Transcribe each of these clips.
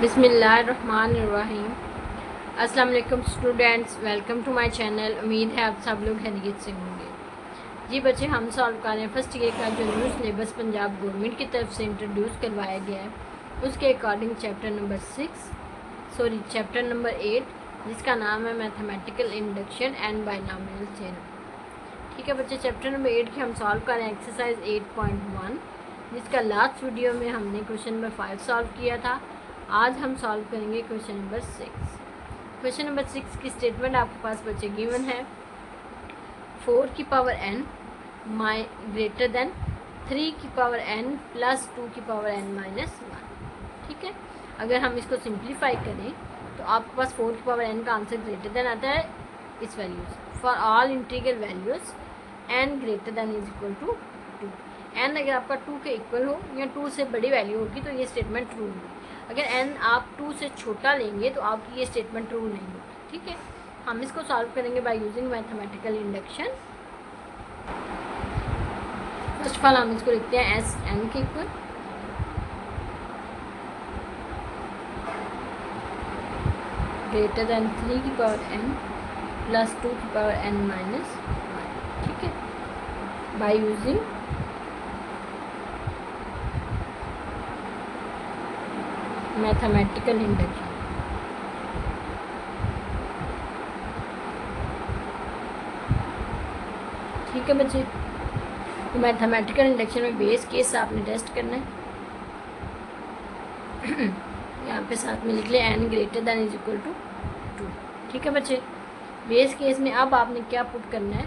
बिस्मिल्लाहिर्रहमानिर्रहीम। अस्सलाम वालेकुम students, welcome to my channel. उम्मीद है आप सब लोग खैरियत से होंगे। जी बच्चे, हम सॉल्व कर रहे हैं फर्स्ट ईयर का जो न्यू सिलेबस पंजाब गवर्नमेंट की तरफ से इंट्रोड्यूस करवाया गया है, उसके अकॉर्डिंग चैप्टर नंबर 8, जिसका नाम है mathematical induction and binomial theorem. ठीक है बच्चे, चैप्टर नंबर 8 के हम सॉल्व कर रहे हैं एक्सरसाइज 8.1, जिसका लास्ट वीडियो में हमने क्वेश्चन नंबर 5 सॉल्व किया था। आज हम सॉल्व करेंगे क्वेश्चन नंबर 6। क्वेश्चन नंबर 6 की स्टेटमेंट आपके पास बच्चे गिवन है 4 की पावर n माई ग्रेटर देन 3 की पावर n प्लस 2 की पावर n माइनस 1। ठीक है, अगर हम इसको सिंप्लीफाई करें तो आपके पास 4 की पावर n का आंसर ग्रेटर देन आता है इस values for all integral values n greater than is equal to 2। n अगर आपका 2 के इक्वल हो या 2 से बड़ी वैल्यू होगी तो ये स्टेटमेंट ट्रू होगी। अगर n आप 2 से छोटा लेंगे तो आपकी ये स्टेटमेंट ट्रू नहीं होगी। ठीक है, हम इसको सॉल्व करेंगे by using mathematical induction. First of all हम इसको लिखते हैं एस n के इक्वल ग्रेटर देन 3 की पावर n प्लस 2 की पावर n माइनस 1। ठीक है, बाय यूजिंग मैथमेटिकल इंडक्शन। ठीक है बच्चे, तो मैथमेटिकल इंडक्शन में बेस केस आपने टेस्ट करना है। यहाँ पे साथ में लिख ले n greater than is equal to 2। ठीक है बच्चे, बेस केस में अब आपने क्या पुट करना है,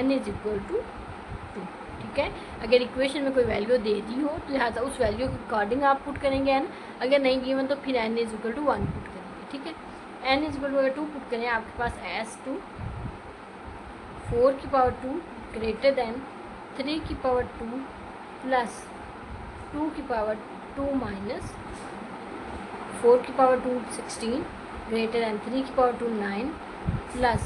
n इज इक्वल टू 2। ठीक है, अगर इक्वेशन में कोई वैल्यू दे दी हो तो लिहाजा उस वैल्यू के अकॉर्डिंग आप पुट करेंगे n, अगर नहीं गिवन तो फिर n is equal to 1 put करेंगे। ठीक है, n इज इक्वल टू अगर 2 पुट करें आपके पास s2 4 की पावर 2 ग्रेटर देन 3 की पावर 2 प्लस 2 की पावर 2 माइनस 4 की पावर 2 16 ग्रेटर देन 3 की पावर 2 9 प्लस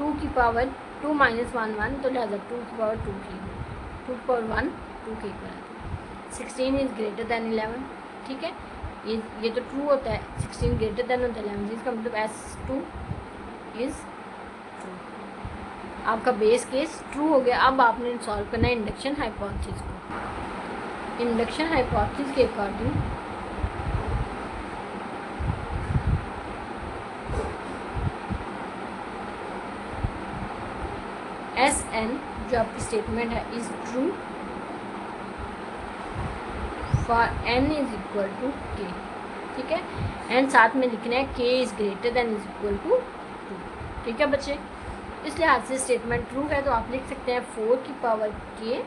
2 की पावर 2 माइनस 1 1, तो लिहाजा 2 की पावर 2 की 2 की पावर 1 2 के इक्वल आता है। 16 इज ग्रेटर देन 11। ठीक है, ये तो ट्रू होता है, 16 ग्रेटर देन होता है 11, जिसका मतलब S2 इज ट्रू। आपका बेस केस ट्रू हो गया। अब आपने सॉल्व करना है इंडक्शन हाइपोथेसिस को। इंडक्शन हाइपोथेसिस के अकॉर्डिंग Sn जो आपकी स्टेटमेंट है is true for n is equal to k। ठीक है, n साथ में लिखना है k is greater than is equal to 2। ठीक है बच्चे, इस लिहाज से स्टेटमेंट ट्रू है तो आप लिख सकते हैं 4 की पावर k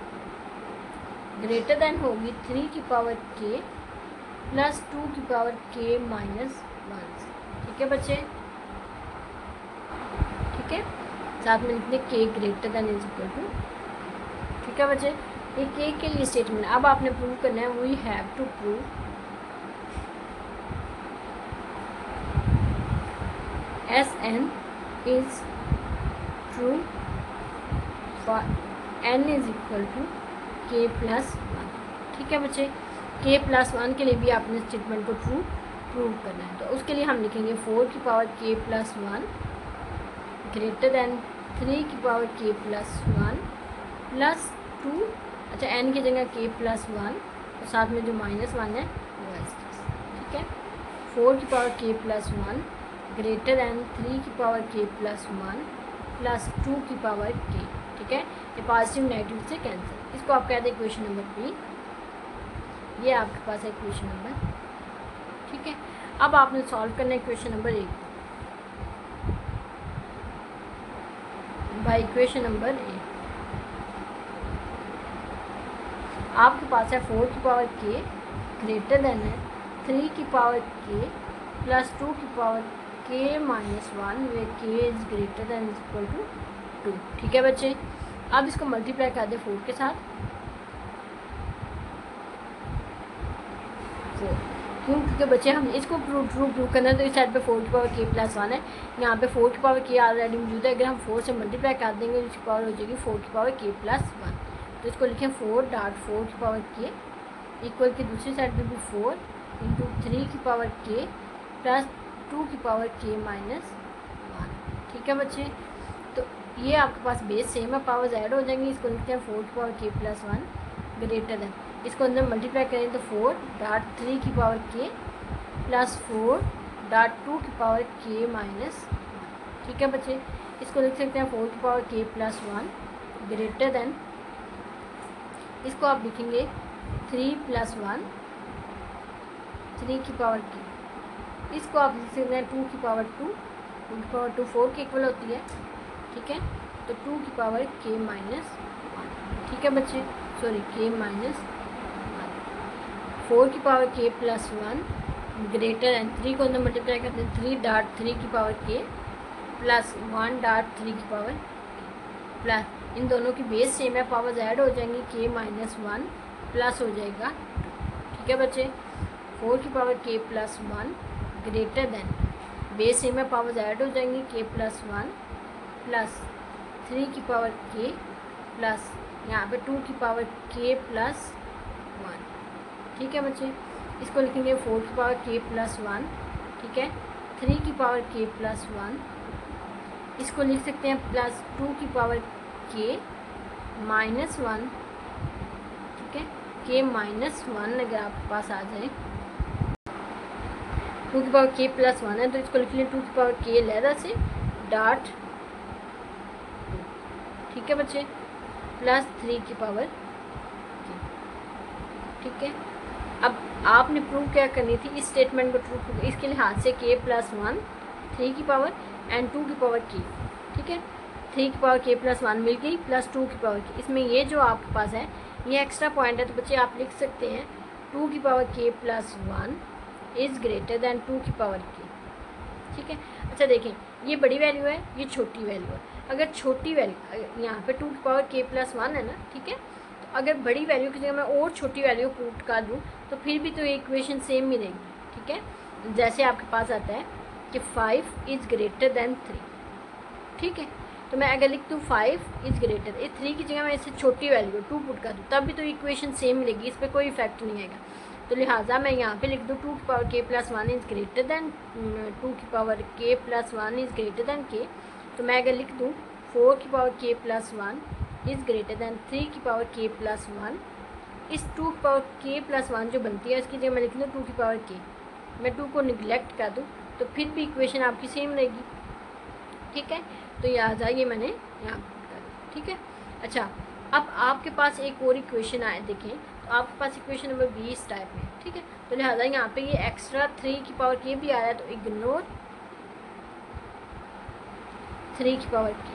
ग्रेटर देन होगी 3 की पावर k प्लस 2 की पावर k माइनस 1। ठीक है बच्चे, ठीक है, साथ में लिखते k greater than is equal to. ठीक है बच्चे, ये के लिए स्टेटमेंट। अब आपने प्रूव करना है we have to prove Sn is true for n is equal to k plus 1। ठीक है बच्चे, k प्लस 1 के लिए भी आपने स्टेटमेंट को ट्रू प्रूव करना है, तो उसके लिए हम लिखेंगे 4 की power k plus 1 greater than 3 की पावर k प्लस 1 प्लस 2, अच्छा n की जगह k प्लस 1 और साथ में जो माइनस 1 है वो है। ठीक है, 4 की power k plus 1 greater than 3 की पावर k प्लस 1 प्लस 2 की पावर k। ठीक है, ये पॉजिटिव नेगेटिव से कैंसिल। इसको आप कहते हैं इक्वेशन नंबर बी। ये आपके पास है इक्वेशन नंबर। ठीक है, अब आपने सॉल्व करना है equation number 1 by equation number 1। आपके पास है 4 की पावर k ग्रेटर देन है 3 की पावर k प्लस 2 की power k minus 1 way k is greater than is equal to 2। ठीक है बच्चे, अब इसको मल्टीप्लाई कर दे 4 के साथ। 4 क्यों, क्योंकि बच्चे हम इसको ट्रू प्रूव करना है तो इस साइड पे 4 की पावर k प्लस 1 है, यहाँ पे 4 की पावर k ऑलरेडी मौजूद है। अगर हम 4 से मल्टीप्लाई कर देंगे तो इसकी पावर हो जाएगी 4 की पावर k प्लस 1। तो इसको लिखें 4 डॉट 4 की पावर k इक्वल की दूसरी साइड पे भी 4 इंटू 3 की पावर k प्लस 2 की पावर k माइनस 1। ठीक है बच्चे, तो ये आपके पास बेस सेम है, पावर्स ऐड हो जाएंगी। इसको लिखते हैं 4 की power k plus 1 greater than, इसको अंदर मल्टीप्लाई करें तो 4.3 की पावर k प्लस 4.2 की पावर k माइनस 1। ठीक है बच्चे, इसको लिख सकते हैं 4 की power k plus 1 greater than, इसको आप लिखेंगे 3 प्लस 1 3 की पावर k, इसको आप लिख सकते हैं 2 की पावर 2 2 की पावर 2 4 के इक्वल होती है। ठीक है, तो 2 की पावर k माइनस 1। ठीक है बच्चे, सॉरी k माइनस 1। 4 की power k plus 1 greater and 3 को अंदर मल्टीप्लाई करते हैं 3.3 की पावर k प्लस 1.3 की पावर प्लस, इन दोनों की बेस सेम है, पावर्स ऐड हो जाएंगी, k माइनस 1 प्लस हो जाएगा 2। ठीक है बच्चे, 4 की power k plus 1 greater than, base same है, पावर्स ऐड हो जाएंगी, k प्लस 1 प्लस 3 की पावर k प्लस यहाँ पे 2 की पावर k प्लस 1। ठीक है बच्चे, इसको लिखेंगे 4 की पावर k प्लस 1। ठीक है, 3 की पावर k प्लस 1, इसको लिख सकते हैं प्लस 2 की पावर k माइनस 1। ठीक है, k माइनस 1 अगर आपके पास आ जाए, 2 की पावर k प्लस 1 है तो इसको लिख लें 2 की पावर k लहदा से डॉट 2। ठीक है बच्चे, प्लस 3 की पावर k। ठीक है, अब आपने प्रूव क्या करनी थी, इस स्टेटमेंट को प्रूव, इसके लिहाज से k प्लस 1 3 की पावर एंड 2 की पावर k। ठीक है, 3 की पावर k प्लस 1 मिल गई प्लस 2 की पावर k, इसमें ये जो आपके पास है ये एक्स्ट्रा पॉइंट है, तो बच्चे आप लिख सकते हैं 2 की power k plus 1 is greater then 2 की पावर k। ठीक है, अच्छा देखें, ये बड़ी वैल्यू है, ये छोटी वैल्यू है। अगर छोटी वैल्यू यहाँ पे 2 की पावर k प्लस 1 है ना, ठीक है, तो अगर बड़ी वैल्यू की जगह मैं और छोटी वैल्यू पुट कर दूँ तो फिर भी तो ये इक्वेशन सेम ही रहेगी। ठीक है, जैसे आपके पास आता है कि 5 इज़ ग्रेटर दैन 3। ठीक है, तो मैं अगर लिख दूँ 5 इज़ ग्रेटर, ये 3 की जगह मैं इससे छोटी वैल्यू 2 पुट कर दूँ तब भी तो इक्वेशन सेम मिलेगी, इस पर कोई इफेक्ट नहीं आएगा। तो लिहाजा मैं यहाँ पे लिख दूँ 2 की power k plus 1 is greater then 2 की power k plus 1 is greater then k। तो मैं अगर लिख दूँ 4 की power k plus 1 is greater then 3 की पावर k प्लस 1, इस 2 की पावर k प्लस 1 जो बनती है इसकी जगह मैं लिख दूँ 2 की पावर k, मैं 2 को निगलेक्ट कर दूँ तो फिर भी इक्वेशन आपकी सेम रहेगी। ठीक है, तो ये आ जाइए मैंने यहाँ कर दिया। ठीक है, अच्छा अब आपके पास एक और इक्वेशन आए, देखें तो आपके पास इक्वेशन नंबर 20 टाइप में। ठीक है, तो लिहाजा यहाँ पे ये एक्स्ट्रा 3 की पावर k भी आ रहा है, तो इग्नोर 3 की पावर k।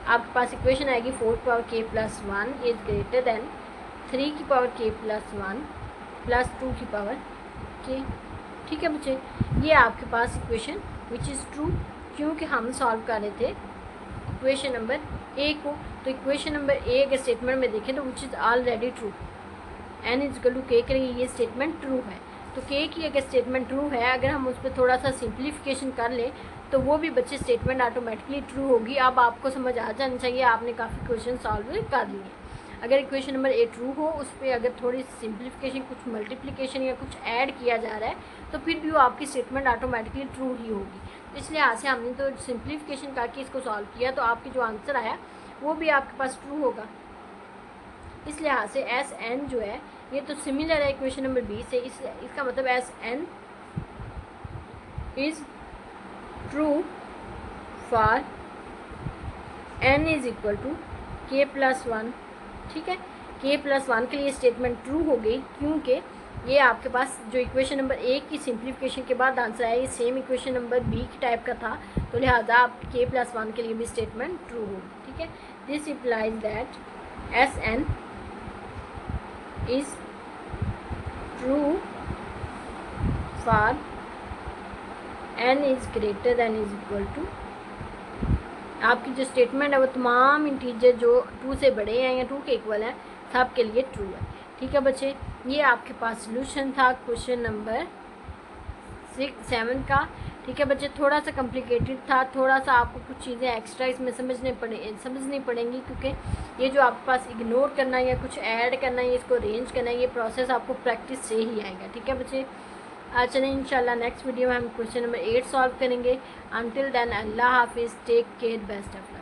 आपके पास इक्वेशन आएगी 4 की power k plus 1 is greater then 3 की पावर k प्लस 1 प्लस 2 की पावर k। ठीक है बच्चे, ये आपके पास इक्वेशन विच इज़ ट्रू, क्योंकि हम सॉल्व कर रहे थे इक्वेशन नंबर ए को। तो इक्वेशन नंबर ए अगर स्टेटमेंट में देखें तो which is already true, n is equal to k करेंगे, ये स्टेटमेंट ट्रू है। तो के की अगर स्टेटमेंट ट्रू है, अगर हम उस पर थोड़ा सा सिंप्लीफिकेशन कर लें तो वो भी बच्चे स्टेटमेंट ऑटोमेटिकली ट्रू होगी। अब आपको समझ आ जाना चाहिए, आपने काफ़ी क्वेश्चन सॉल्व कर लिए। अगर इक्वेशन नंबर ए ट्रू हो, उस पर अगर थोड़ी सिंप्लीफिकेशन, कुछ मल्टीप्लिकेशन या कुछ ऐड किया जा रहा है तो फिर भी वो आपकी स्टेटमेंट ऑटोमेटिकली ट्रू ही होगी। तो इस लिहाज से हमने तो सिंप्लीफिकेशन करके इसको सॉल्व किया, तो आपकी जो आंसर आया वो भी आपके पास ट्रू होगा। इस लिहाज से एस एन जो है ये तो सिमिलर है इक्वेशन नंबर 20 से, इसका मतलब S n is true for n is equal to k plus 1। ठीक है, के प्लस 1 के लिए स्टेटमेंट ट्रू हो गई, क्योंकि ये आपके पास जो इक्वेशन नंबर ए की सिंप्लीफिकेशन के बाद आंसर आया ये सेम इक्वेशन नंबर बी की टाइप का था, तो लिहाजा आप के प्लस 1 के लिए भी स्टेटमेंट ट्रू होगी। ठीक है, this implies that S n is true for n is greater than is equal to, आपकी जो स्टेटमेंट है वो तमाम इंटीजर जो 2 से बड़े हैं या 2 के इक्वल हैं सब के लिए ट्रू है। ठीक है बच्चे, ये आपके पास सोल्यूशन था क्वेश्चन नंबर 7 का। ठीक है बच्चे, थोड़ा सा कॉम्प्लिकेटेड था, थोड़ा सा आपको कुछ चीज़ें एक्स्ट्रा इसमें समझनी पड़ेंगी, क्योंकि ये जो आपके पास इग्नोर करना है या कुछ ऐड करना है, इसको अरेंज करना है, ये प्रोसेस आपको प्रैक्टिस से ही आएगा। ठीक है बच्चे, आज चलें इंशाल्लाह नेक्स्ट वीडियो में हम क्वेश्चन नंबर 8 सॉल्व करेंगे। अनटिल देन अल्लाह हाफिज़, take care, best of luck.